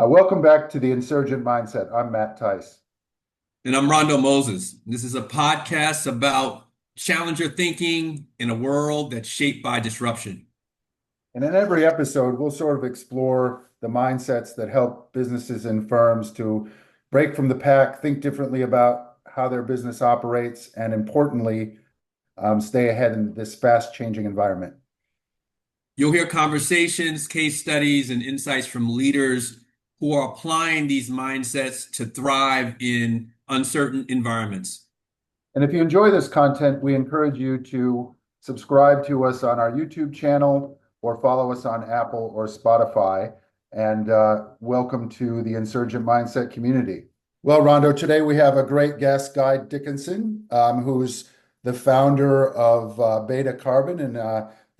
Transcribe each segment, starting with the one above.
Welcome back to the Insurgent Mindset. I'm Matt Tice. And I'm Rondo Moses. This is a podcast about challenger thinking in a world that's shaped by disruption. And in every episode, we'll sort of explore the mindsets that help businesses and firms to break from the pack, think differently about how their business operates, and importantly, stay ahead in this fast-changing environment. You'll hear conversations, case studies, and insights from leaders who are applying these mindsets to thrive in uncertain environments. And if you enjoy this content, we encourage you to subscribe to us on our YouTube channel or follow us on Apple or Spotify. And welcome to the Insurgent Mindset community. Well, Rondo, today we have a great guest, Guy Dickinson, who's the founder of BetaCarbon and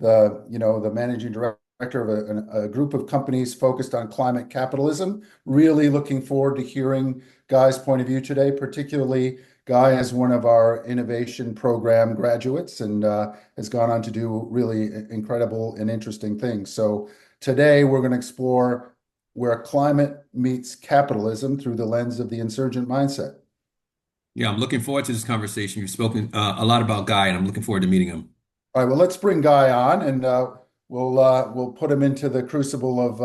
the managing director of a group of companies focused on climate capitalism. Really looking forward to hearing Guy's point of view today, particularly Guy is one of our innovation program graduates and has gone on to do really incredible and interesting things. So today we're going to explore where climate meets capitalism through the lens of the insurgent mindset. Yeah, I'm looking forward to this conversation. You've spoken a lot about Guy, and I'm looking forward to meeting him. All right, well, let's bring Guy on and we'll put him into the crucible of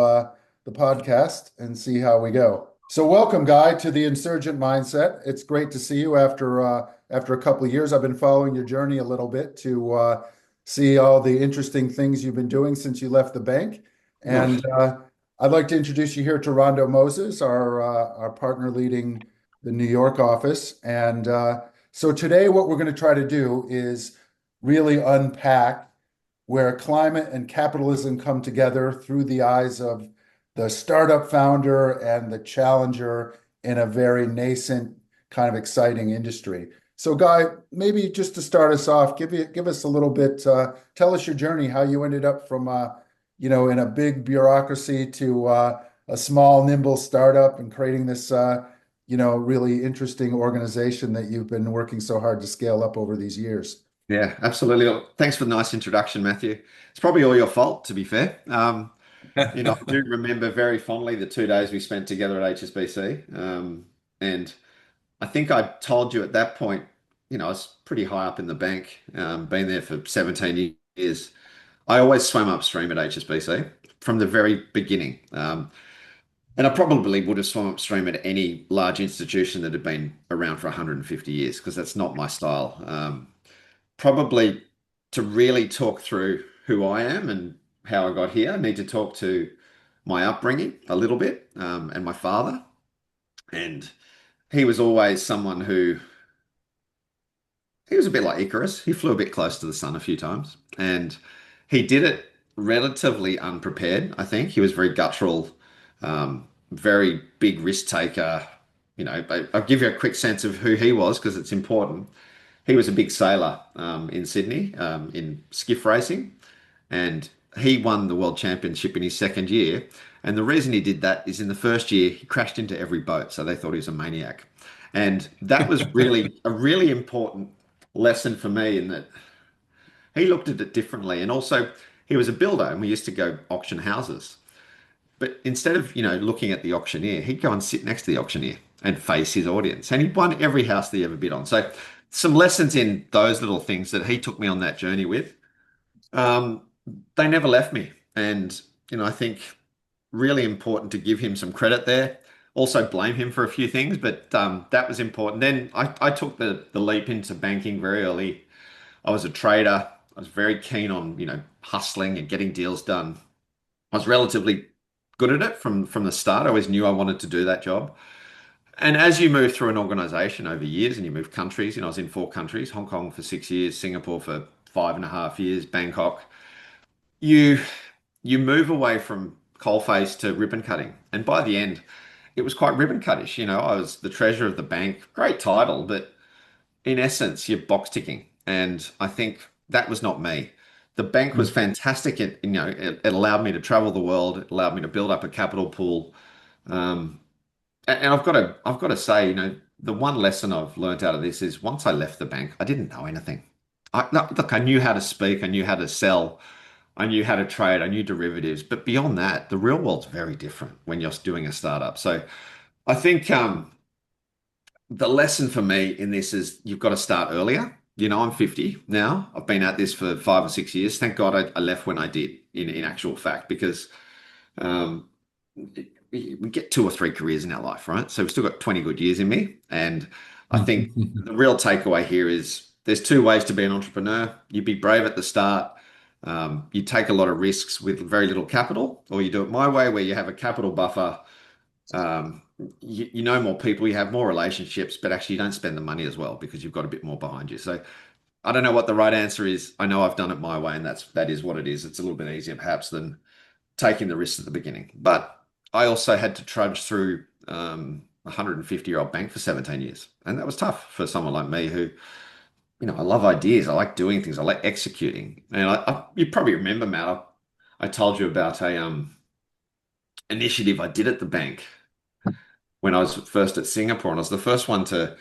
the podcast and see how we go. So welcome, Guy, to the Insurgent Mindset. It's great to see you after a couple of years. I've been following your journey a little bit to see all the interesting things you've been doing since you left the bank. And I'd like to introduce you here to Rondo Moses, our partner leading the New York office. And so today, what we're going to try to do is really unpack where climate and capitalism come together through the eyes of the startup founder and the challenger in a very nascent, kind of exciting industry. So, Guy, maybe just to start us off, give us a little bit, tell us your journey, how you ended up from, in a big bureaucracy to a small, nimble startup and creating this, really interesting organization that you've been working so hard to scale up over these years. Yeah, absolutely. Thanks for the nice introduction, Matthew. It's probably all your fault, to be fair. I do remember very fondly the 2 days we spent together at HSBC. And I think I told you at that point, I was pretty high up in the bank, been there for 17 years. I always swam upstream at HSBC from the very beginning. And I probably would have swum upstream at any large institution that had been around for 150 years, because that's not my style. Probably to really talk through who I am and how I got here, I need to talk to my upbringing a little bit, and my father. And he was always someone who, he was a bit like Icarus. He flew a bit close to the sun a few times, and he did it relatively unprepared. I think he was very guttural, very big risk taker. I'll give you a quick sense of who he was because it's important. He was a big sailor in Sydney in skiff racing, and he won the world championship in his second year. And the reason he did that is in the first year, he crashed into every boat, so they thought he was a maniac. And that was really a really important lesson for me in that he looked at it differently. And also, he was a builder, and we used to go auction houses. But instead of, looking at the auctioneer, he'd go and sit next to the auctioneer and face his audience. And he'd won every house that he ever bid on. So some lessons in those little things that he took me on that journey with. They never left me. And, I think really important to give him some credit there. Also blame him for a few things, but that was important. Then I took the leap into banking very early. I was a trader. I was very keen on, hustling and getting deals done. I was relatively good at it from the start. I always knew I wanted to do that job. And as you move through an organization over years and you move countries, I was in 4 countries, Hong Kong for 6 years, Singapore for 5.5 years, Bangkok, you you move away from coalface to ribbon cutting. And by the end, it was quite ribbon cuttish. I was the treasurer of the bank, great title, but in essence, you're box ticking. And I think that was not me. The bank was fantastic. It allowed me to travel the world. It allowed me to build up a capital pool. Um, and I've got to say, the one lesson I've learned out of this is once I left the bank, I didn't know anything. Look, I knew how to speak, I knew how to sell. I knew how to trade, I knew derivatives, but beyond that, the real world's very different when you're doing a startup. So I think the lesson for me in this is you've got to start earlier. I'm 50 now. I've been at this for 5 or 6 years. Thank God I left when I did, in actual fact, because um, we get 2 or 3 careers in our life, right? So we've still got 20 good years in me. And I think the real takeaway here is there's two ways to be an entrepreneur. You be brave at the start. You take a lot of risks with very little capital, or you do it my way, where you have a capital buffer. You know more people, you have more relationships, but actually you don't spend the money as well because you've got a bit more behind you. So I don't know what the right answer is. I know I've done it my way, and that is what it is. It's a little bit easier perhaps than taking the risks at the beginning. But I also had to trudge through a 150-year-old bank for 17 years. And that was tough for someone like me who, I love ideas. I like doing things. I like executing. And you probably remember, Matt, I told you about a initiative I did at the bank when I was first at Singapore, and I was the first one to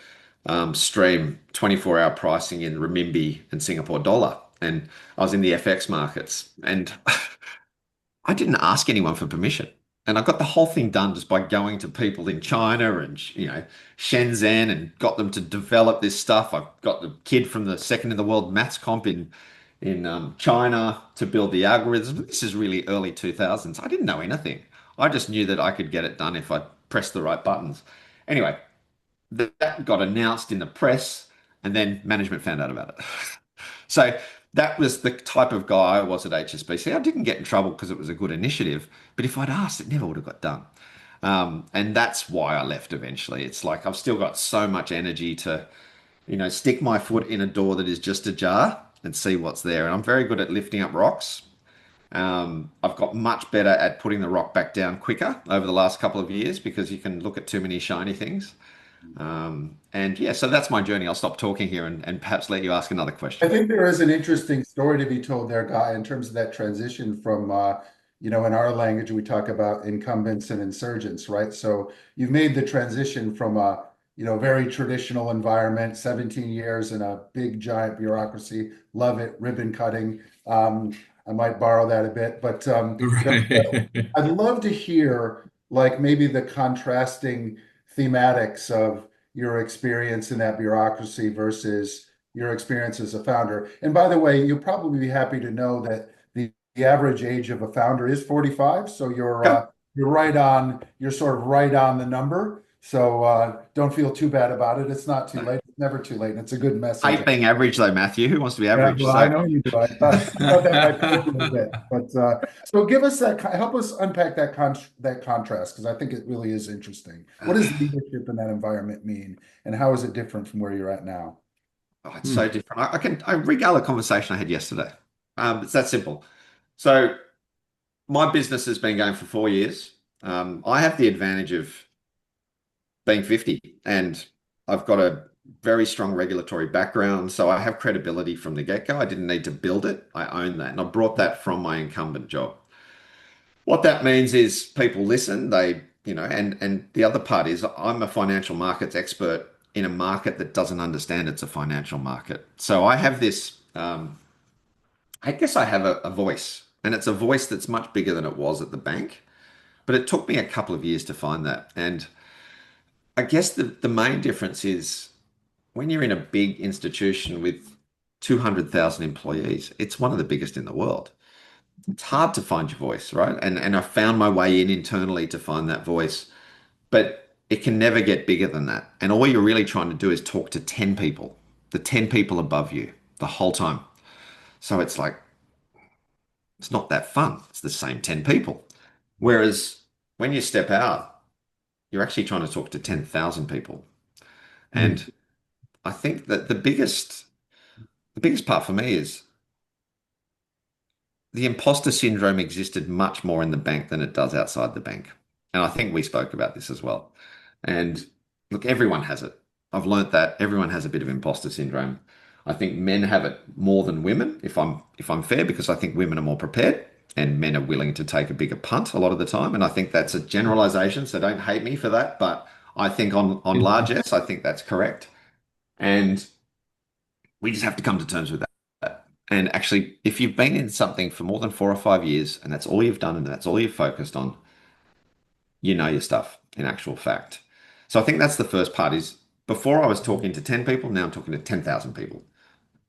stream 24-hour pricing in renminbi and Singapore dollar. And I was in the FX markets, and I didn't ask anyone for permission. And I got the whole thing done just by going to people in China and Shenzhen, and got them to develop this stuff. I got the kid from the second in the world maths comp in China to build the algorithms. This is really early 2000s. I didn't know anything. I just knew that I could get it done if I pressed the right buttons. Anyway, that got announced in the press, and then management found out about it. So that was the type of guy I was at HSBC. I didn't get in trouble because it was a good initiative, but if I'd asked, it never would have got done. And that's why I left eventually. It's like I've still got so much energy to, stick my foot in a door that is just ajar and see what's there. And I'm very good at lifting up rocks. I've got much better at putting the rock back down quicker over the last couple of years because you can look at too many shiny things. And yeah, so that's my journey. I'll stop talking here and perhaps let you ask another I question. think there is an interesting story to be told there, Guy, in terms of that transition from, in our language, we talk about incumbents and insurgents, right? So you've made the transition from a, very traditional environment, 17 years in a big, giant bureaucracy. Love it, ribbon cutting. I might borrow that a bit, but Right. I'd love to hear, like, maybe the contrasting thematics of your experience in that bureaucracy versus your experience as a founder. And by the way, you'll probably be happy to know that the average age of a founder is 45. So Okay. you're sort of right on the number. So don't feel too bad about it. It's not too late. It's never too late. And it's a good message. Hate being average though, Matthew. Who wants to be Yeah, average? well, I So know you do. I thought that might hurt a little bit, but so give us help us unpack that contrast because I think it really is interesting. What does leadership in that environment mean, and how is it different from where you're at now? it's so different. I regale a conversation I had yesterday. It's that simple. So my business has been going for 4 years. I have the advantage of being 50, and I've got a very strong regulatory background, so I have credibility from the get-go. I didn't need to build it. I own that, and I brought that from my incumbent job. What that means is people listen, and the other part is I'm a financial markets expert in a market that doesn't understand it's a financial market. So I have this, I guess I have a voice, and it's a voice that's much bigger than it was at the bank. But it took me a couple of years to find that. And I guess the main difference is when you're in a big institution with 200,000 employees, it's one of the biggest in the world. It's hard to find your voice, right? And I found my way in internally to find that voice, but it can never get bigger than that. And all you're really trying to do is talk to 10 people, the 10 people above you the whole time. So it's like, it's not that fun. It's the same 10 people. Whereas when you step out, you're actually trying to talk to 10,000 people. Mm. And I think that the biggest part for me is the imposter syndrome existed much more in the bank than it does outside the bank. And I think we spoke about this as well. And look, everyone has it. I've learnt that everyone has a bit of imposter syndrome. I think men have it more than women, if I'm fair, because I think women are more prepared and men are willing to take a bigger punt a lot of the time. And I think that's a generalization, so don't hate me for that. But I think on largesse, I think that's correct. And we just have to come to terms with that. And actually, if you've been in something for more than 4 or 5 years and that's all you've done and that's all you've focused on, you know your stuff in actual fact. So I think that's the first part is before I was talking to 10 people, now I'm talking to 10,000 people.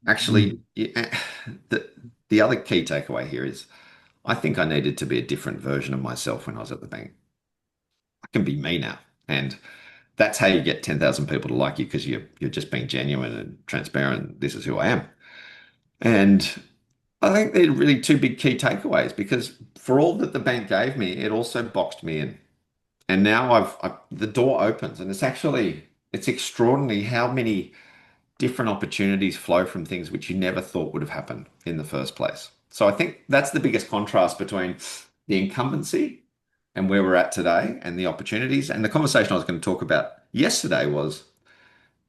Actually, Mm. the, the other key takeaway here is I think I needed to be a different version of myself when I was at the bank. I can be me now. And that's how you get 10,000 people to like you because you're just being genuine and transparent. This is who I am. And I think they're really two big key takeaways because for all that the bank gave me, it also boxed me in. And now the door opens and it's extraordinary how many different opportunities flow from things which you never thought would have happened in the first place. So I think that's the biggest contrast between the incumbency and where we're at today and the opportunities. And the conversation I was going to talk about yesterday was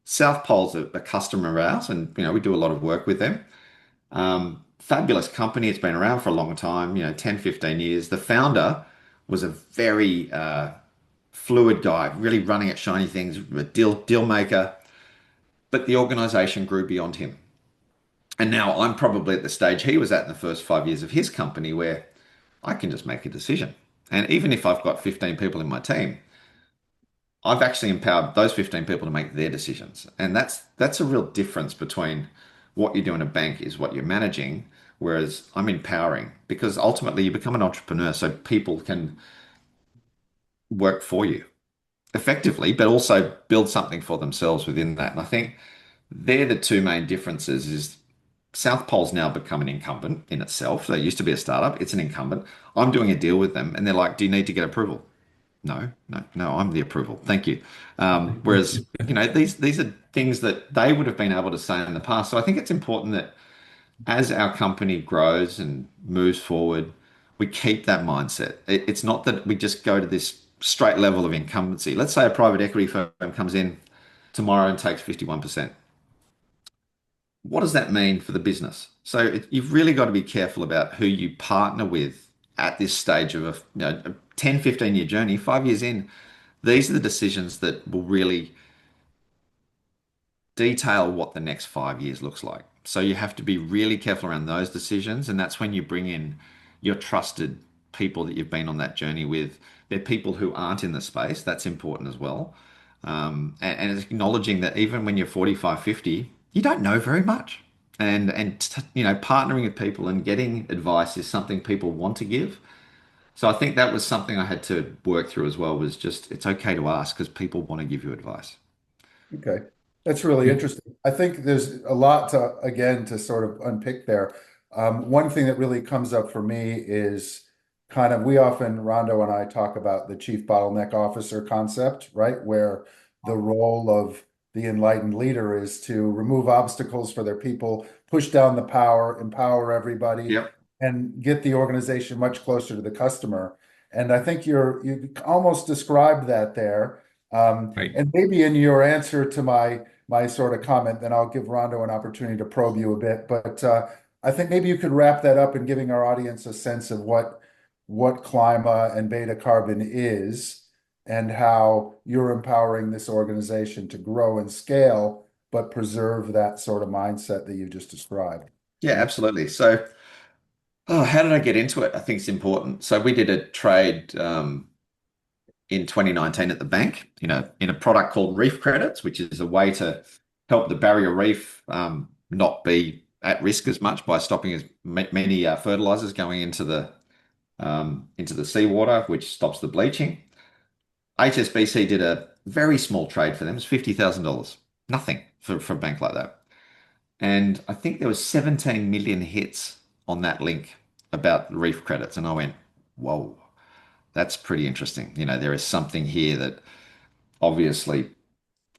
South Pole's a customer of ours, and we do a lot of work with them. Fabulous company. It's been around for a long time, 10, 15 years. The founder was a very fluid guy, really running at shiny things, a deal maker, but the organization grew beyond him. And now I'm probably at the stage he was at in the first 5 years of his company where I can just make a decision. And even if I've got 15 people in my team, I've actually empowered those 15 people to make their decisions. And that's a real difference between what you do in a bank is what you're managing, whereas I'm empowering because ultimately you become an entrepreneur so people can work for you effectively, but also build something for themselves within that. And I think they're the two main differences is South Pole's now become an incumbent in itself. They used to be a startup. It's an incumbent. I'm doing a deal with them and they're like, do you need to get approval? No, no, no, I'm the approval. Thank you. Whereas, these are things that they would have been able to say in the past. So I think it's important that as our company grows and moves forward, we keep that mindset. It's not that we just go to this straight level of incumbency. Let's say a private equity firm comes in tomorrow and takes 51%. What does that mean for the business? So you've really got to be careful about who you partner with at this stage of a 10, 15-year journey. 5 years in, these are the decisions that will really detail what the next 5 years looks like. So you have to be really careful around those decisions. And that's when you bring in your trusted people that you've been on that journey with. They're people who aren't in the space. That's important as well. And it's acknowledging that even when you're 45, 50, you don't know very much. And partnering with people and getting advice is something people want to give. So I think that was something I had to work through as well, was just it's okay to ask because people want to give you advice. Okay. That's really interesting. I think there's a lot to, again, to sort of unpick there. One thing that really comes up for me is kind of, we often, Rondo and I talk about the chief bottleneck officer concept, right? Where the role of the enlightened leader is to remove obstacles for their people, push down the power, empower everybody, Yep. and get the organization much closer to the customer. And I think you almost described that there. Right. And maybe in your answer to my sort of comment, then I'll give Rondo an opportunity to probe you a bit. But I think maybe you could wrap that up in giving our audience a sense of what Clima and Beta Carbon is and how you're empowering this organization to grow and scale, but preserve that sort of mindset that you just described. Yeah, absolutely. So, how did I get into it? I think it's important. So we did a trade in 2019 at the bank, in a product called reef credits, which is a way to help the barrier reef not be at risk as much by stopping as many fertilizers going into the seawater, which stops the bleaching. HSBC did a very small trade for them. It's $50,000, nothing for a bank like that. And I think there was 17 million hits on that link about reef credits, and I went, whoa. That's pretty interesting. There is something here that obviously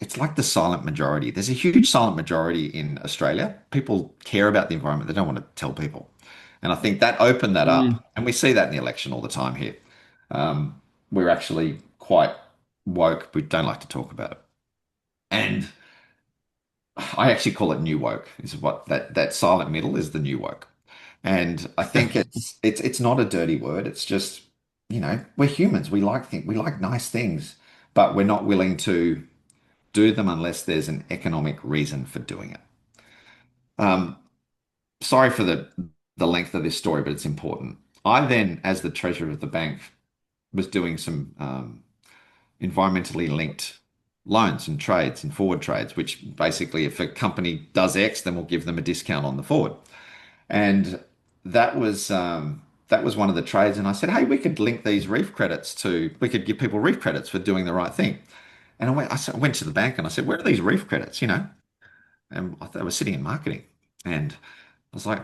it's like the silent majority. There's a huge silent majority in Australia. People care about the environment. They don't want to tell people. And I think that opened that Mm. up. And we see that in the election all the time here. We're actually quite woke. We don't like to talk about it. And I actually call it new woke, is what that silent middle is the new woke. And I think it's not a dirty word. It's just, we're humans. We like nice things, but we're not willing to do them unless there's an economic reason for doing it. Um, sorry for the length of this story, but it's important. I then, as the treasurer of the bank, was doing some environmentally linked loans and trades and forward trades, which basically, if a company does X, then we'll give them a discount on the forward. And that was that was one of the trades. And I said, hey, we could link these reef credits to, we could give people reef credits for doing the right thing. And I went to the bank and I said, where are these reef credits? And I thought they were sitting in marketing. And I was like,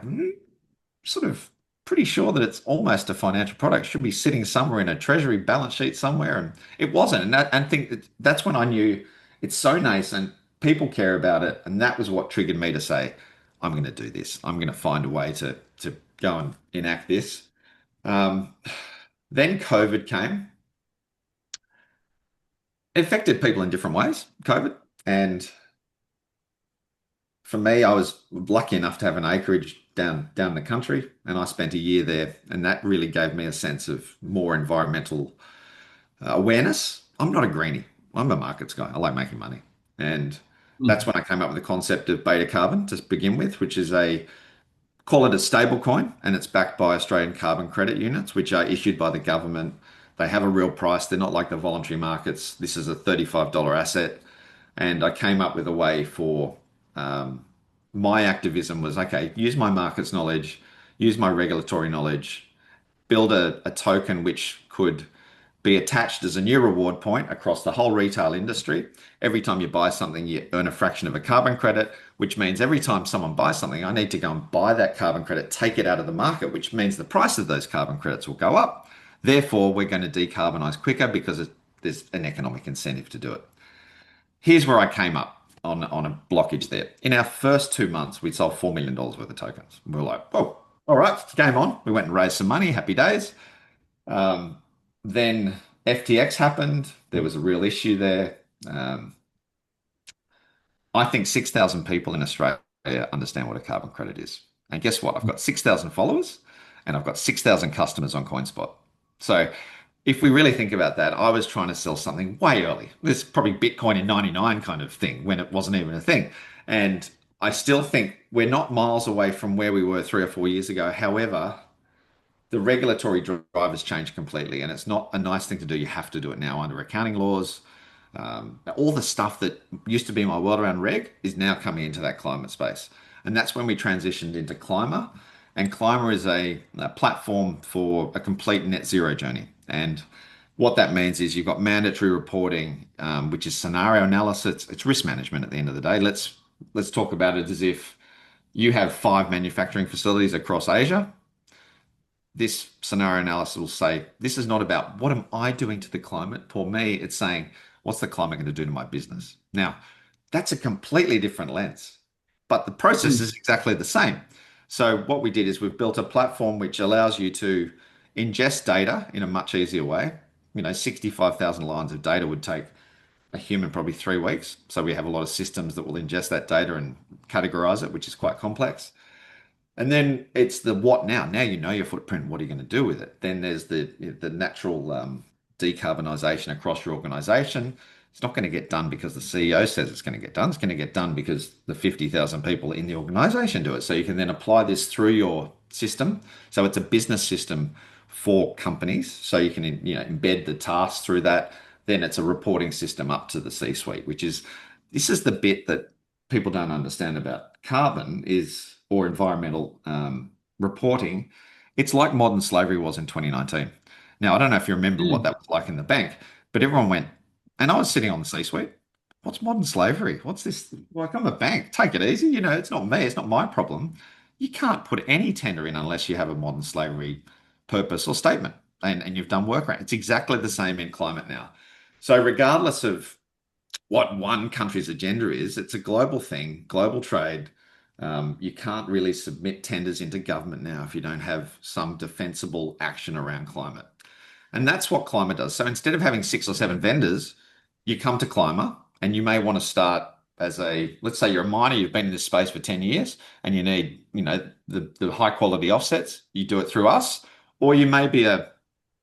sort of pretty sure that it's almost a financial product. Should be sitting somewhere in a treasury balance sheet somewhere, and it wasn't. And think that's when I knew it's so nascent. People care about it, and that was what triggered me to say, I'm going to do this. I'm going to find a way to go and enact this. Um, then COVID came. It affected people in different ways, COVID, and for me, I was lucky enough to have an acreage down the country, and I spent a year there, and that really gave me a sense of more environmental awareness. I'm not a greenie. I'm a markets guy. I like making money, and that's when I came up with the concept of BetaCarbon to begin with, which is call it a stable coin, and it's backed by Australian carbon credit units, which are issued by the government. They have a real price. They're not like the voluntary markets. This is a $35 asset. And I came up with a way for my activism was okay, use my markets knowledge, use my regulatory knowledge, build a token which could be attached as a new reward point across the whole retail industry. Every time you buy something, you earn a fraction of a carbon credit, which means every time someone buys something, I need to go and buy that carbon credit, take it out of the market, which means the price of those carbon credits will go up. Therefore, we're going to decarbonize quicker because there's an economic incentive to do it. Here's where I came up on a blockage there. In our first 2 months, we sold $4 million worth of tokens. We were like, oh, all right, game on. We went and raised some money, happy days. Then FTX happened. There was a real issue there. I think 6,000 people in Australia understand what a carbon credit is. And guess what? I've got 6,000 followers and I've got 6,000 customers on CoinSpot. So if we really think about that, I was trying to sell something way early. This is probably Bitcoin in 99 kind of thing when it wasn't even a thing. And I still think we're not miles away from where we were 3 or 4 years ago. However, the regulatory drive has changed completely, and it's not a nice thing to do. You have to do it now under accounting laws. All the stuff that used to be my world around reg is now coming into that climate space. And that's when we transitioned into Climer. And Climer is a platform for a complete net zero journey. And what that means is you've got mandatory reporting, which is scenario analysis. It's risk management at the end of the day. Let's talk about it as if you have 5 manufacturing facilities across Asia. This scenario analysis will say, this is not about what am I doing to the climate? For me, it's saying, what's the climate going to do to my business? Now, that's a completely different lens, but the process is exactly the same. So what we did is we've built a platform which allows you to ingest data in a much easier way. 65,000 lines of data would take a human probably 3 weeks. So we have a lot of systems that will ingest that data and categorize it, which is quite complex. And then it's the what now. Now you know your footprint. What are you going to do with it? Then there's the natural decarbonisation across your organisation. It's not going to get done because the CEO says it's going to get done. It's going to get done because the 50,000 people in the organisation do it. So you can then apply this through your system. So it's a business system for companies. So you can embed the tasks through that. Then it's a reporting system up to the C-suite, this is the bit that people don't understand about carbon or environmental reporting. It's like modern slavery was in 2019. Now, I don't know if you remember what that was like in the bank, but everyone went, and I was sitting on the C-suite. What's modern slavery? What's this? Like, I'm a bank. Take it easy. It's not me. It's not my problem. You can't put any tender in unless you have a modern slavery purpose or statement, and you've done work around it. It's exactly the same in climate now. So regardless of what one country's agenda is, it's a global thing, global trade. You can't really submit tenders into government now if you don't have some defensible action around climate. And that's what Climer does. So instead of having 6 or 7 vendors, you come to Climer and you may want to start let's say you're a miner, you've been in this space for 10 years and you need, the high quality offsets. You do it through us, or you may be a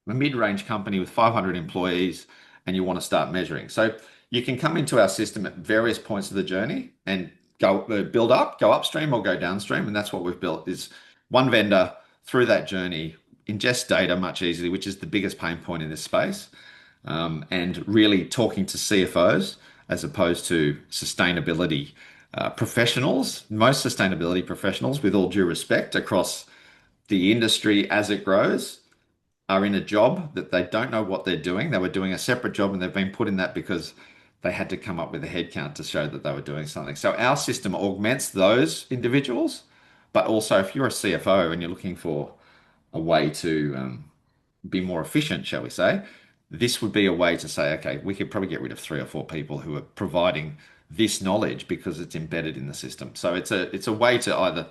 mid-range company with 500 employees and you want to start measuring. So you can come into our system at various points of the journey and build up, go upstream or go downstream. And that's what we've built is one vendor through that journey, ingest data much easily, which is the biggest pain point in this space. And really talking to CFOs as opposed to sustainability professionals, most sustainability professionals, with all due respect, across the industry as it grows, are in a job that they don't know what they're doing. They were doing a separate job and they've been put in that because they had to come up with a headcount to show that they were doing something. So our system augments those individuals, but also if you're a CFO and you're looking for a way to be more efficient, shall we say, this would be a way to say, okay, we could probably get rid of 3 or 4 people who are providing this knowledge because it's embedded in the system. So it's a way to either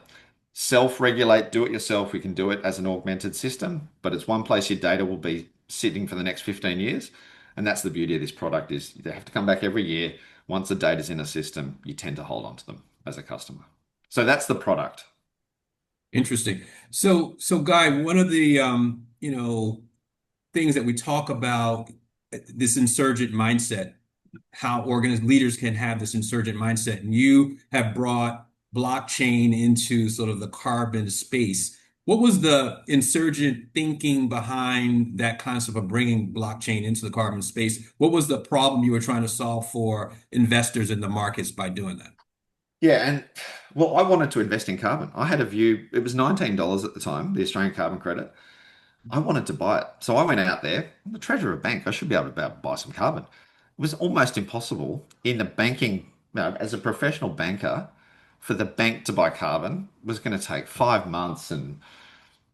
self-regulate, do it yourself. We can do it as an augmented system, but it's one place your data will be sitting for the next 15 years. And that's the beauty of this product is they have to come back every year. Once the data's in a system, you tend to hold on to them as a customer. So that's the product. Interesting. So Guy, one of the things that we talk about, this insurgent mindset, how organized leaders can have this insurgent mindset, and you have brought blockchain into sort of the carbon space. What was the insurgent thinking behind that concept of bringing blockchain into the carbon space? What was the problem you were trying to solve for investors in the markets by doing that? Yeah, and well, I wanted to invest in carbon. I had a view, it was $19 at the time, the Australian carbon credit. I wanted to buy it. So I went out there, I'm the treasurer of a bank. I should be able to buy some carbon. It was almost impossible in the banking, as a professional banker, for the bank to buy carbon was going to take 5 months, and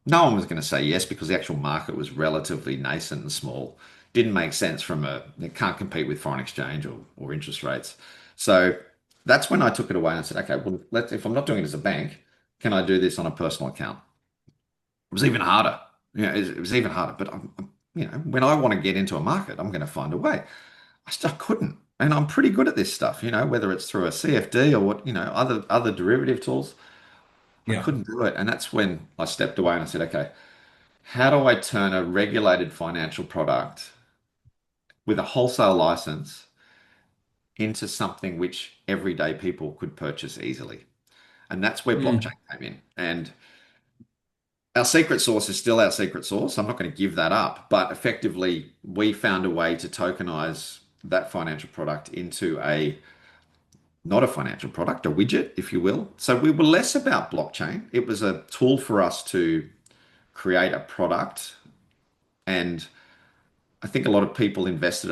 no one was going to say yes because the actual market was relatively nascent and small. Didn't make sense it can't compete with foreign exchange or interest rates. So that's when I took it away and I said, okay, well, if I'm not doing it as a bank, can I do this on a personal account? It was even harder. It was even harder. But when I want to get into a market, I'm going to find a way. I still couldn't, and I'm pretty good at this stuff. Whether it's through a CFD or other derivative tools, I Yeah. couldn't do it. And that's when I stepped away and I said, okay, how do I turn a regulated financial product with a wholesale license into something which everyday people could purchase easily? And that's where blockchain Mm. came in. And our secret sauce is still our secret sauce. I'm not going to give that up, but effectively, we found a way to tokenize that financial product into not a financial product, a widget, if you will. So we were less about blockchain. It was a tool for us to create a product. And I think a lot of people invested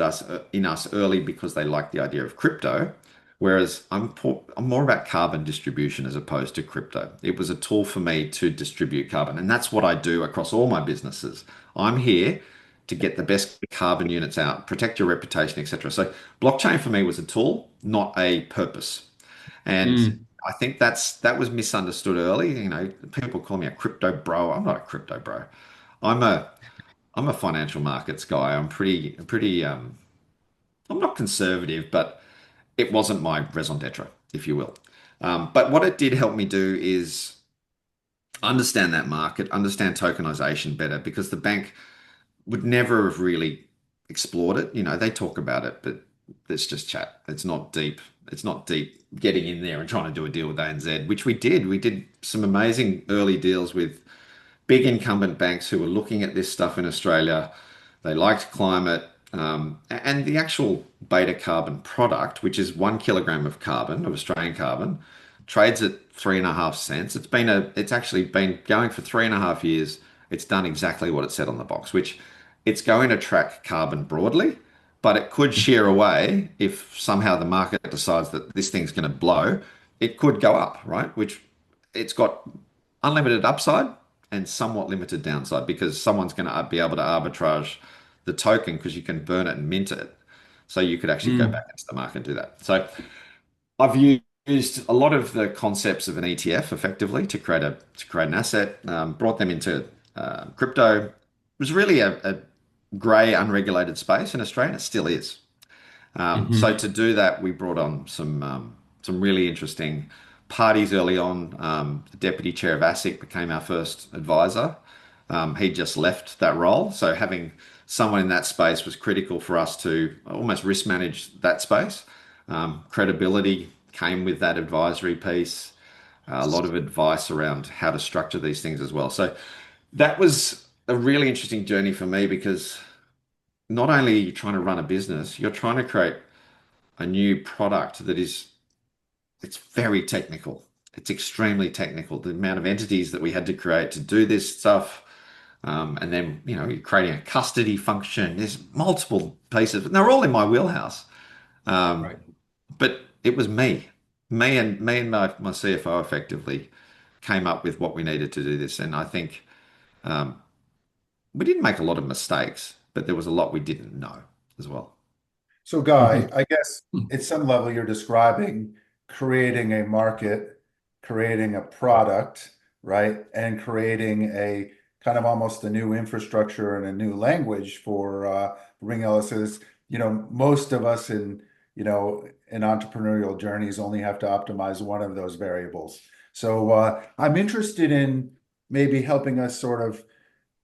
in us early because they liked the idea of crypto, whereas I'm more about carbon distribution as opposed to crypto. It was a tool for me to distribute carbon, and that's what I do across all my businesses. I'm here to get the best carbon units out, protect your reputation, etc. So blockchain for me was a tool, not a purpose. And Mm. I think that was misunderstood early. People call me a crypto bro. I'm not a crypto bro. I'm a I'm a financial markets guy. I'm not conservative, but it wasn't my raison d'etre, if you will. But what it did help me do is understand that market, understand tokenization better, because the bank would never have really explored it. They talk about it, but it's just chat. It's not deep. It's not deep getting in there and trying to do a deal with ANZ, which we did. We did some amazing early deals with big incumbent banks who were looking at this stuff in Australia. They liked climate. And the actual BetaCarbon product, which is 1 kilogram of carbon, of Australian carbon, trades at 3.5 cents. It's actually been going for 3.5 years. It's done exactly what it said on the box, which it's going to track carbon broadly, but it could shear away if somehow the market decides that this thing's going to blow. It could go up, right? Which it's got unlimited upside and somewhat limited downside because someone's going to be able to arbitrage the token because you can burn it and mint it. So you could actually go back Mm. into the market and do that. So I've used a lot of the concepts of an ETF effectively to create an asset, brought them into crypto. It was really a grey, unregulated space in Australia. It still is. So Hmm. to do that, we brought on some really interesting parties early on. The deputy chair of ASIC became our first advisor. He just left that role, so having someone in that space was critical for us to almost risk manage that space. Credibility came with that advisory piece, a lot of advice around how to structure these things as well. So that was a really interesting journey for me because not only are you trying to run a business, you're trying to create a new product that is it's very technical. It's extremely technical. The amount of entities that we had to create to do this stuff, and then you're creating a custody function. There's multiple pieces, and they're all in my wheelhouse. Um, Right. but it was me and my CFO effectively came up with what we needed to do this, and I think um, we didn't make a lot of mistakes, but there was a lot we didn't know as well. So, Guy, I guess at some level you're describing creating a market, creating a product, right? And creating a kind of almost a new infrastructure and a new language for bringing all this. So this, most of us in entrepreneurial journeys only have to optimize one of those variables. So I'm interested in maybe helping us sort of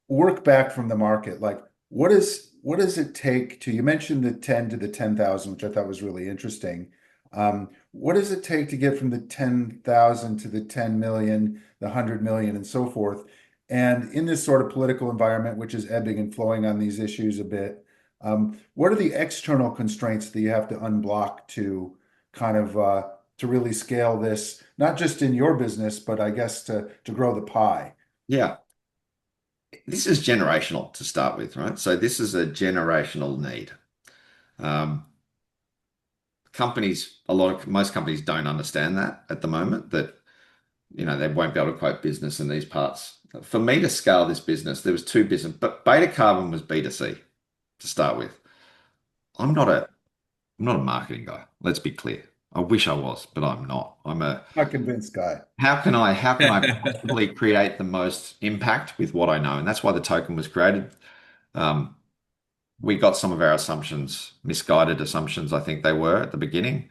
work back from the market. Like, what does it take to, you mentioned the 10 to the 10,000, which I thought was really interesting. What does it take to get from the 10,000 to the 10 million, the 100 million, and so forth? And in this sort of political environment, which is ebbing and flowing on these issues a bit, what are the external constraints that you have to unblock to kind of to really scale this, not just in your business, but I guess to grow the pie? Yeah, this is generational to start with, right? So this is a generational need. Um, most companies don't understand that at the moment, that they won't be able to quote business in these parts. For me to scale this business, there was two business, but BetaCarbon was B2C to start with. I'm not a I'm not a marketing guy. Let's be clear. I wish I was, but I'm not. Not convinced, Guy. How can I possibly create the most impact with what I know? And that's why the token was created. Um, we got some of our assumptions, misguided assumptions, I think they were at the beginning.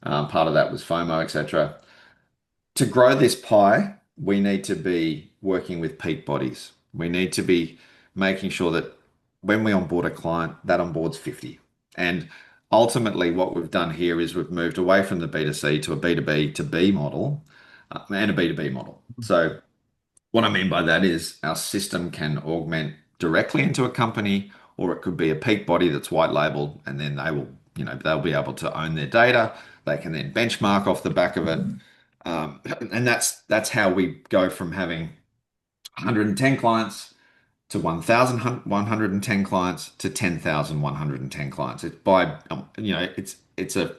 Part of that was FOMO, etc. To grow this pie, we need to be working with peak bodies. We need to be making sure that when we onboard a client, that onboards 50. And ultimately, what we've done here is we've moved away from the B2C to a B2B to B model, and a B2B model. So what I mean by that is our system can augment directly into a company, or it could be a peak body that's white labeled, and then they'll be able to own their data. They can then benchmark off the back of it. And that's how we go from having 110 clients to 1,110 clients to 10,110 clients. It's by, it's a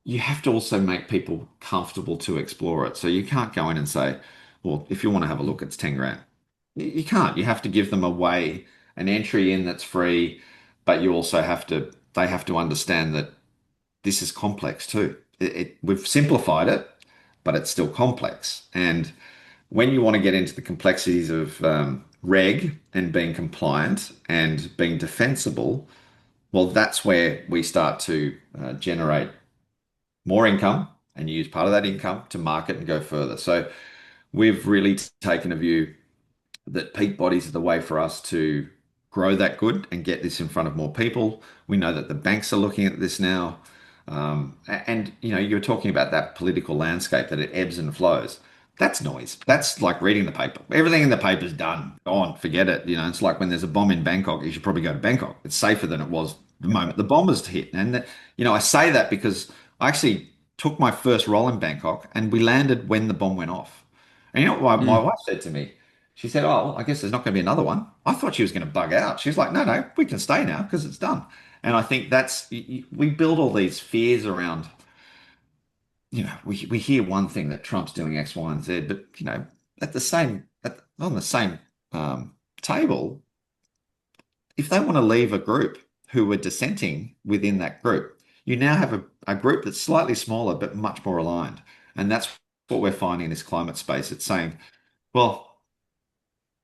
you have to also make people comfortable to explore it. So you can't go in and say, well, if you want to have a look, it's 10 grand. You can't. You have to give them a way, an entry in that's free, but they have to understand that this is complex too. We've simplified it, but it's still complex. And when you want to get into the complexities of reg and being compliant and being defensible, well, that's where we start to generate more income and use part of that income to market and go further. So we've really taken a view that peak bodies are the way for us to grow that good and get this in front of more people. We know that the banks are looking at this now. And you're talking about that political landscape, that it ebbs and flows. That's noise. That's like reading the paper. Everything in the paper's done, gone, forget it. It's like when there's a bomb in Bangkok, you should probably go to Bangkok. It's safer than it was the moment the bomb was hit. And I say that because I actually took my first role in Bangkok and we landed when the bomb went off. And you know what my Mm. wife said to me? She said, "Oh, well, I guess there's not going to be another one." I thought she was going to bug out. She's like, "No, no, we can stay now because it's done." And I think we build all these fears around, we hear one thing that Trump's doing X, Y, and Z, but on the same table, if they want to leave a group who are dissenting within that group, you now have a group that's slightly smaller but much more aligned. And that's what we're finding in this climate space. It's saying, well,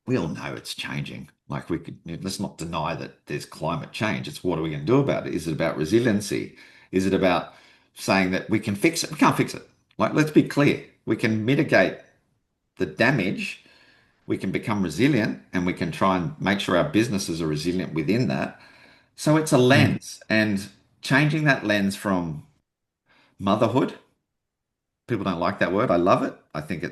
we all know it's changing. Like let's not deny that there's climate change. It's what are we going to do about it? Is it about resiliency? Is it about saying that we can fix it? We can't fix it. Like, let's be clear. We can mitigate the damage. We can become resilient and we can try and make sure our businesses are resilient within that. So it's a Mm. lens, and changing that lens from motherhood People don't like that word. I love it. I think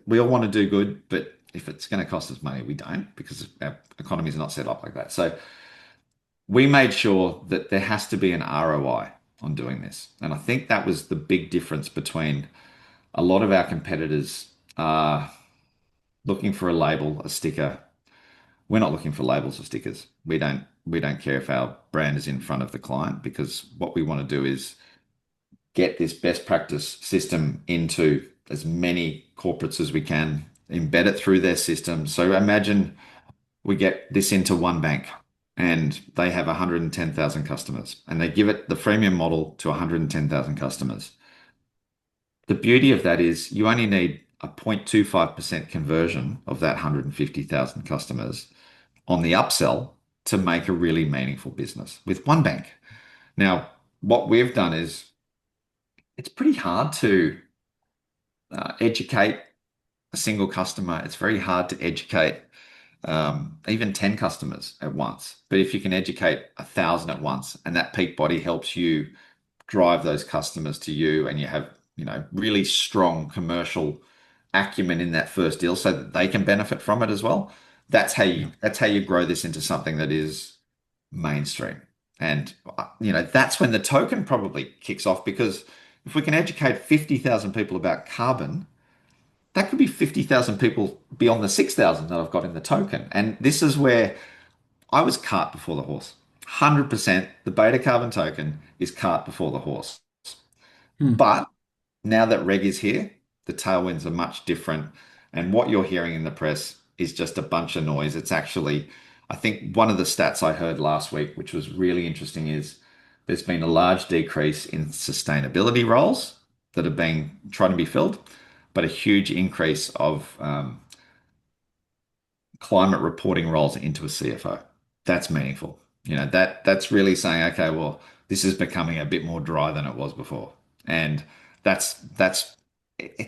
we all want to do good, but if it's going to cost us money, we don't because our economy is not set up like that. So we made sure that there has to be an ROI on doing this. And I think that was the big difference between a lot of our competitors are looking for a label, a sticker. We're not looking for labels or stickers. We don't care if our brand is in front of the client because what we want to do is get this best practice system into as many corporates as we can, embed it through their system. So imagine we get this into one bank and they have 110,000 customers and they give it the freemium model to 110,000 customers. The beauty of that is you only need a 0.25% conversion of that 150,000 customers on the upsell to make a really meaningful business with one bank. Now, what we've done is it's pretty hard to educate a single customer. It's very hard to educate even 10 customers at once. But if you can educate 1,000 at once and that peak body helps you drive those customers to you and you have, really strong commercial acumen in that first deal so that they can benefit from it as well. That's how you grow this into something that is mainstream. And that's when the token probably kicks off because if we can educate 50,000 people about carbon, that could be 50,000 people beyond the 6,000 that I've got in the token. And this is where I was cart before the horse. 100% the BetaCarbon token is cart before the horse. Hmm. But now that reg is here, the tailwinds are much different. And what you're hearing in the press is just a bunch of noise. It's actually, I think one of the stats I heard last week, which was really interesting, is there's been a large decrease in sustainability roles that are being trying to be filled, but a huge increase of climate reporting roles into a CFO. That's meaningful. That's really saying, okay, well, this is becoming a bit more dry than it was before. And it's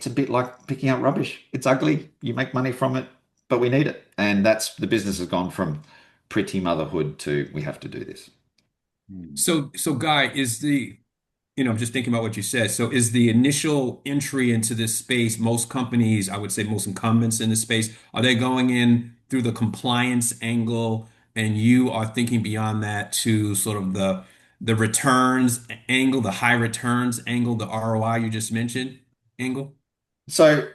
a bit like picking up rubbish. It's ugly. You make money from it, but we need it. And that's the business has gone from pretty motherhood to we have to do this. So Guy, I'm just thinking about what you said. So is the initial entry into this space, most companies, I would say most incumbents in this space, are they going in through the compliance angle and you are thinking beyond that to sort of the returns angle, the high returns angle, the ROI you just mentioned angle? So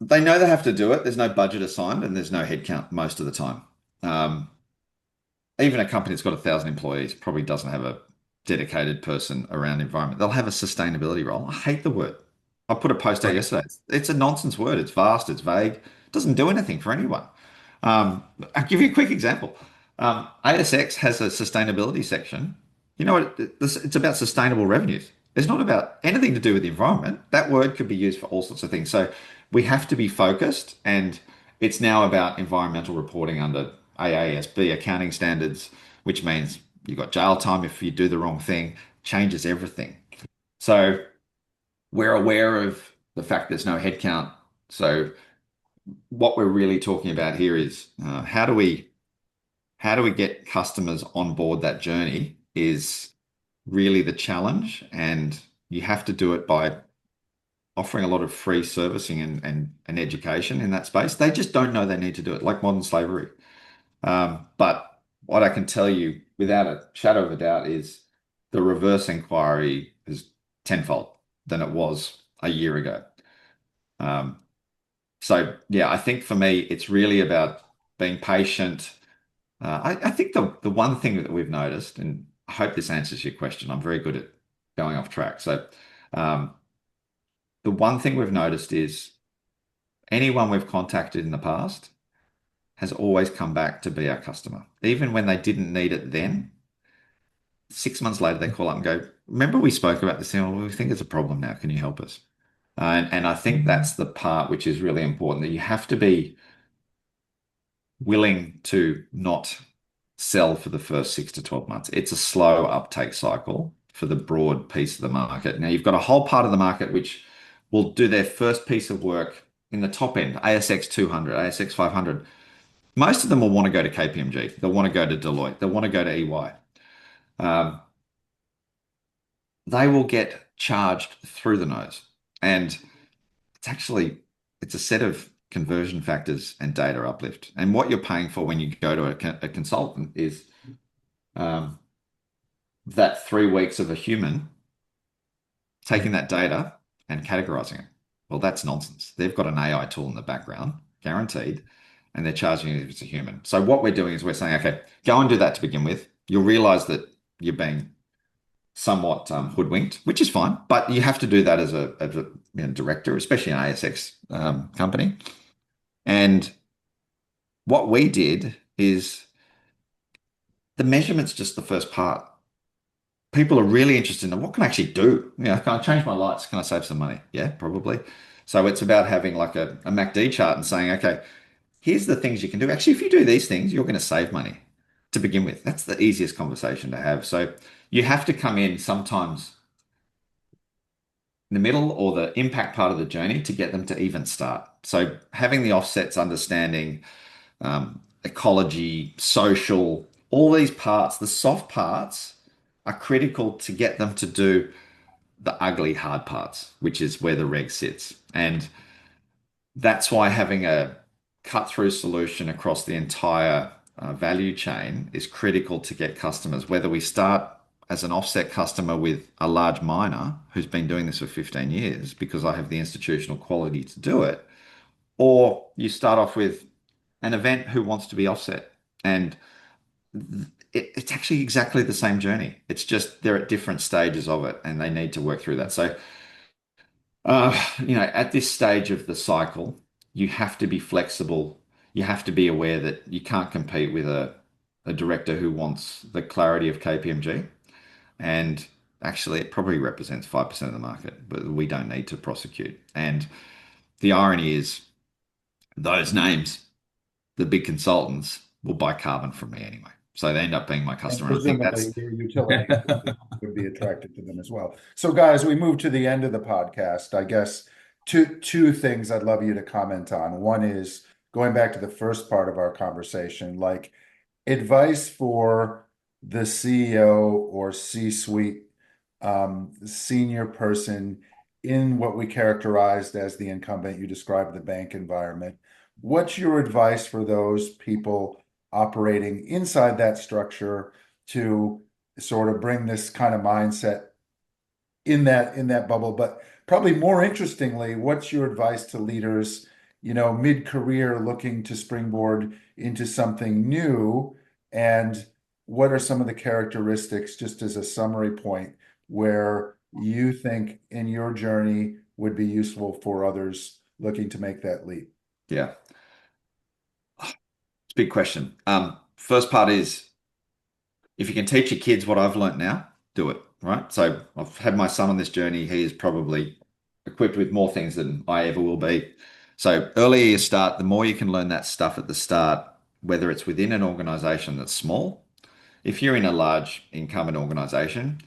they know they have to do it. There's no budget assigned and there's no headcount most of the time. Um, Even a company that's got 1,000 employees probably doesn't have a dedicated person around environment. They'll have a sustainability role. I hate the word. I put a post out Right. yesterday. It's a nonsense word. It's vast. It's vague. It doesn't do anything for anyone. I'll give you a quick example. ASX has a sustainability section. You know what? It's about sustainable revenues. It's not about anything to do with the environment. That word could be used for all sorts of things. So we have to be focused, and it's now about environmental reporting under AASB accounting standards, which means you've got jail time if you do the wrong thing, changes everything. So we're aware of the fact there's no headcount. So what we're really talking about here is how do we get customers on board that journey is really the challenge, and you have to do it by offering a lot of free servicing and education in that space. They just don't know they need to do it, like modern slavery. But what I can tell you without a shadow of a doubt is the reverse inquiry is tenfold than it was a year ago. Um, so yeah, I think for me, it's really about being patient. I think the one thing that we've noticed, and I hope this answers your question, I'm very good at going off track. So um, the one thing we've noticed is anyone we've contacted in the past has always come back to be our customer. Even when they didn't need it then, 6 months later, they call up and go, remember we spoke about this thing? Well, we think it's a problem now. Can you help us? And I think that's the part which is really important, that you have to be willing to not sell for the first 6 to 12 months. It's a slow uptake cycle for the broad piece of the market. Now, you've got a whole part of the market which will do their first piece of work in the top end, ASX 200, ASX 500. Most of them will want to go to KPMG. They'll want to go to Deloitte. They'll want to go to EY. Um, they will get charged through the nose. And it's a set of conversion factors and data uplift. And what you're paying for when you go to a consultant is that 3 weeks of a human taking that data and categorizing it. Well, that's nonsense. They've got an AI tool in the background, guaranteed, and they're charging you if it's a human. So what we're doing is we're saying, okay, go and do that to begin with. You'll realize that you're being somewhat hoodwinked, which is fine, but you have to do that as a director, especially an ASX company. And what we did is the measurement's just the first part. People are really interested in what can I actually do? Can I change my lights? Can I save some money? Yeah, probably. So it's about having like a MACD chart and saying, okay, here's the things you can do. Actually, if you do these things, you're going to save money to begin with. That's the easiest conversation to have. So you have to come in sometimes in the middle or the impact part of the journey to get them to even start. So having the offsets, understanding ecology, social, all these parts, the soft parts are critical to get them to do the ugly hard parts, which is where the reg sits. And that's why having a cut through solution across the entire value chain is critical to get customers, whether we start as an offset customer with a large miner who's been doing this for 15 years because I have the institutional quality to do it, or you start off with an event who wants to be offset. And it's actually exactly the same journey. It's just they're at different stages of it and they need to work through that. So, at this stage of the cycle, you have to be flexible. You have to be aware that you can't compete with a director who wants the clarity of KPMG. And actually, it probably represents 5% of the market, but we don't need to prosecute. And the irony is, those names, the big consultants, will buy carbon from me anyway. So they end up being my customer. And And I think that's presumably your utility would be attracted to them as well. So guys, we move to the end of the podcast. I guess two things I'd love you to comment on. One is going back to the first part of our conversation, like advice for the CEO or C-suite senior person in what we characterized as the incumbent. You described the bank environment. What's your advice for those people operating inside that structure to sort of bring this kind of mindset in that bubble? But probably more interestingly, what's your advice to leaders, mid-career looking to springboard into something new? And what are some of the characteristics, just as a summary point, where you think in your journey would be useful for others looking to make that leap? Yeah, it's a big question. First part is if you can teach your kids what I've learned now, do it, right? So I've had my son on this journey. He is probably equipped with more things than I ever will be. So earlier you start, the more you can learn that stuff at the start, whether it's within an organization that's small. If you're in a large incumbent organization,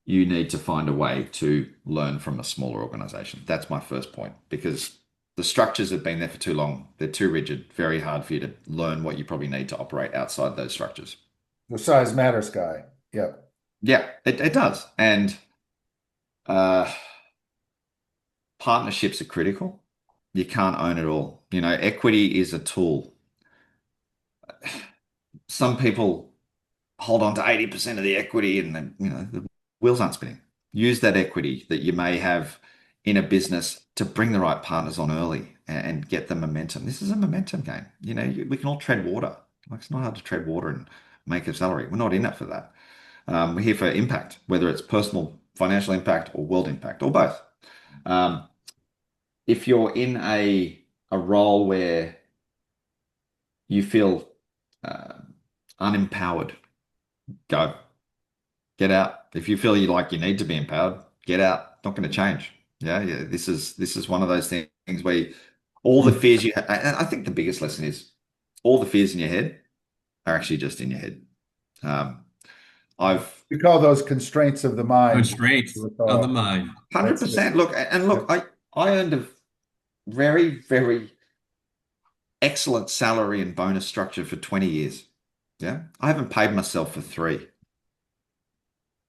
you need to find a way to learn from a smaller organization. That's my first point, because the structures have been there for too long. They're too rigid, very hard for you to learn what you probably need to operate outside those structures. The size matters, guy. Yep. Yeah, it does. And uh, partnerships are critical. You can't own it all. Equity is a tool. Some people hold on to 80% of the equity and then, the wheels aren't spinning. Use that equity that you may have in a business to bring the right partners on early and get the momentum. This is a momentum game. We can all tread water. Like, it's not hard to tread water and make a salary. We're not in it for that. We're here for impact, whether it's personal, financial impact, or world impact, or both. If you're in a role where you feel unempowered, go. Get out. If you feel you need to be empowered, get out. Not going to change. Yeah. This is one of those things where all the fears you have. I think the biggest lesson is all the fears in your head are actually just in your head. We call those constraints of the mind. Constraints of the mind. 100%. Look, I earned a very, very excellent salary and bonus structure for 20 years. Yeah. I haven't paid myself for 3.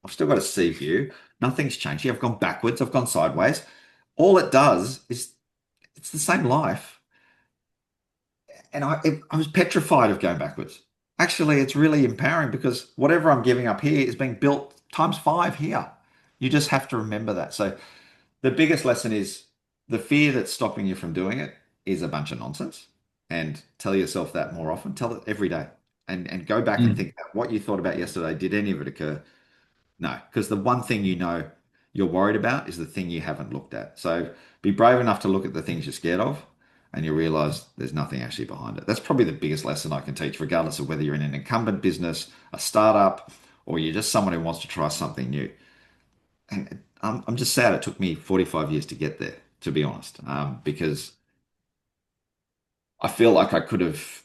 I've still got a sea view. Nothing's changed. I've gone backwards. I've gone sideways. all it does is it's the same life. And I was petrified of going backwards. Actually, it's really empowering because whatever I'm giving up here is being built times five here. You just have to remember that. So the biggest lesson is the fear that's stopping you from doing it is a bunch of nonsense. And tell yourself that more often. Tell it every day. And go back and Mm. think about what you thought about yesterday. Did any of it occur? No, because the one thing you know you're worried about is the thing you haven't looked at. So be brave enough to look at the things you're scared of, and you realize there's nothing actually behind it. That's probably the biggest lesson I can teach, regardless of whether you're in an incumbent business, a startup, or you're just someone who wants to try something new. And I'm just sad it took me 45 years to get there, to be honest, because I feel like I could have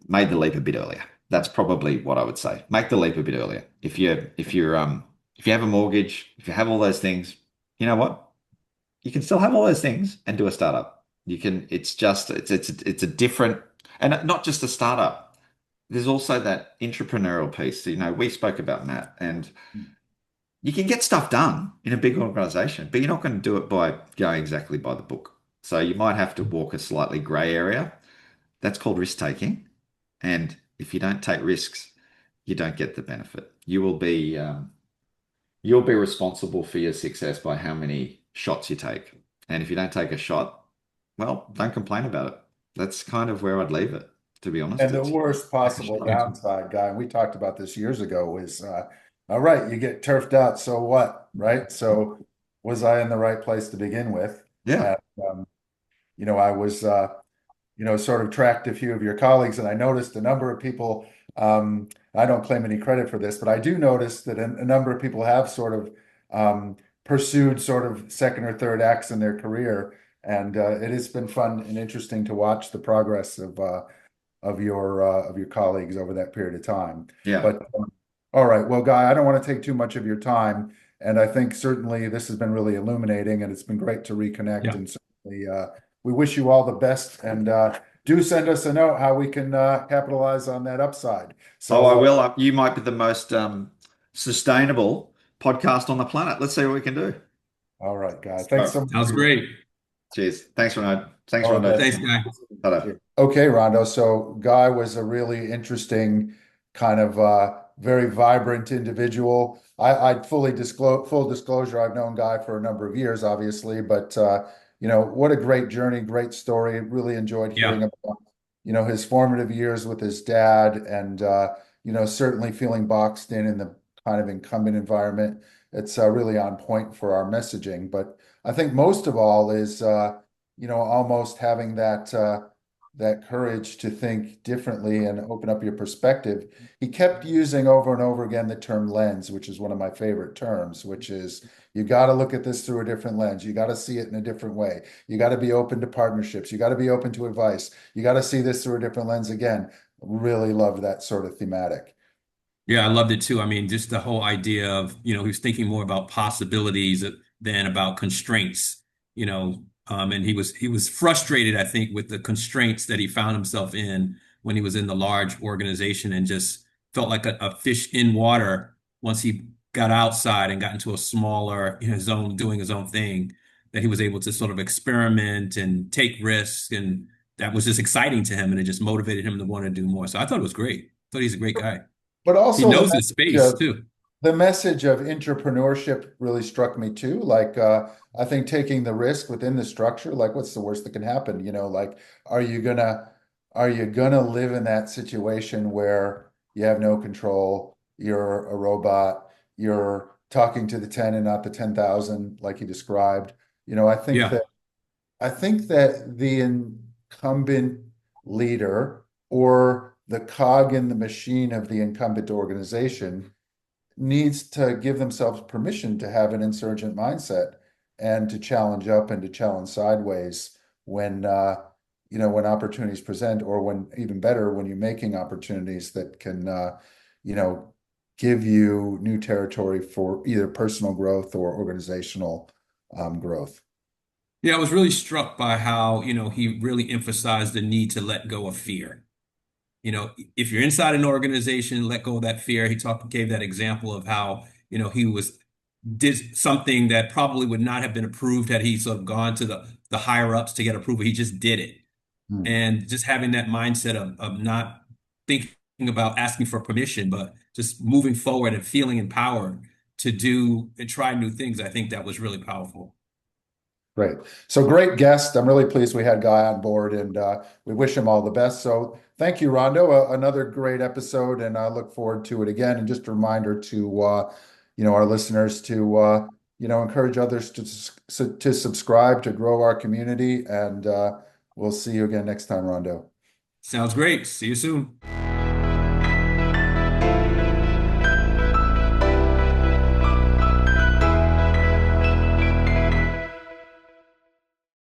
made the leap a bit earlier. That's probably what I would say. Make the leap a bit earlier. If you have a mortgage, if you have all those things, you know what? You can still have all those things and do a startup. You can, it's a different, and not just a startup. There's also that entrepreneurial piece. You know, we spoke about Matt, and you can get stuff done in a big organization, but you're not going to do it by going exactly by the book. So you might have to walk a slightly gray area. That's called risk taking. And if you don't take risks, you don't get the benefit. You'll be responsible for your success by how many shots you take. And if you don't take a shot, well, don't complain about it. That's kind of where I'd leave it, to be honest. And the worst Take a possible shot. downside, guy, and we talked about this years ago, is all right, you get turfed out, so what, right? So was I in the right place to begin with? Yeah. And, I was, sort of tracked a few of your colleagues, and I noticed a number of people. I don't claim any credit for this, but I do notice that a number of people have sort of pursued sort of second or third acts in their career, and it has been fun and interesting to watch the progress of your colleagues over that period of time. Yeah. But all right, well, Guy, I don't want to take too much of your time, and I think certainly this has been really illuminating, and it's been great to reconnect. Yeah. And certainly, we wish you all the best, and do send us a note how we can capitalize on that upside. Oh, I So, will. You might be the most sustainable podcast on the planet. Let's see what we can do. all right, Guy, All thanks right. so much. That was great. Cheers. Thanks, Ronald. Thanks, All the Rondo. best. Thanks, guy. Ta-da. Okay, Rondo. So Guy was a really interesting kind of very vibrant individual. I full disclosure, I've known Guy for a number of years, obviously, but what a great journey, great story. Really enjoyed Yeah. hearing about, his formative years with his dad, and certainly feeling boxed in the kind of incumbent environment. It's really on point for our messaging. But I think most of all is almost having that courage to think differently and open up your perspective. He kept using over and over again the term lens, which is one of my favorite terms, which is you got to look at this through a different lens. You got to see it in a different way. You got to be open to partnerships. You got to be open to advice. You got to see this through a different lens again. Really love that sort of thematic. Yeah, I loved it too. I mean, just the whole idea of, he was thinking more about possibilities than about constraints, and he was frustrated, I think, with the constraints that he found himself in when he was in the large organization, and just felt like a fish in water once he got outside and got into a smaller, zone, doing his own thing, that he was able to sort of experiment and take risks. And that was just exciting to him, and it just motivated him to want to do more. So I thought it was great. I thought he's a great guy. But He also knows his space too. the message of entrepreneurship really struck me too. Like, I think taking the risk within the structure, like what's the worst that can happen? Like, are you gonna are you gonna live in that situation where you have no control, you're a robot, you're talking to the 10 and not the 10,000, like you described? I think Yeah. that the incumbent leader or the cog in the machine of the incumbent organization needs to give themselves permission to have an insurgent mindset and to challenge up and to challenge sideways when when opportunities present, or when, even better, when you're making opportunities that can you know give you new territory for either personal growth or organizational growth. Yeah, I was really struck by how, he really emphasized the need to let go of fear. If you're inside an organization, let go of that fear. Gave that example of how, he was did something that probably would not have been approved had he sort of gone to the higher ups to get approval. He just did it. Hmm. And just having that mindset of not thinking about asking for permission, but just moving forward and feeling empowered to do and try new things, I think that was really powerful. Great. So great guest. I'm really pleased we had Guy on board, and we wish him all the best. So thank you, Rondo. Another great episode, and I look forward to it again. And just a reminder to our listeners to encourage others to subscribe to grow our community. And we'll see you again next time, Rondo. Sounds great. See you soon.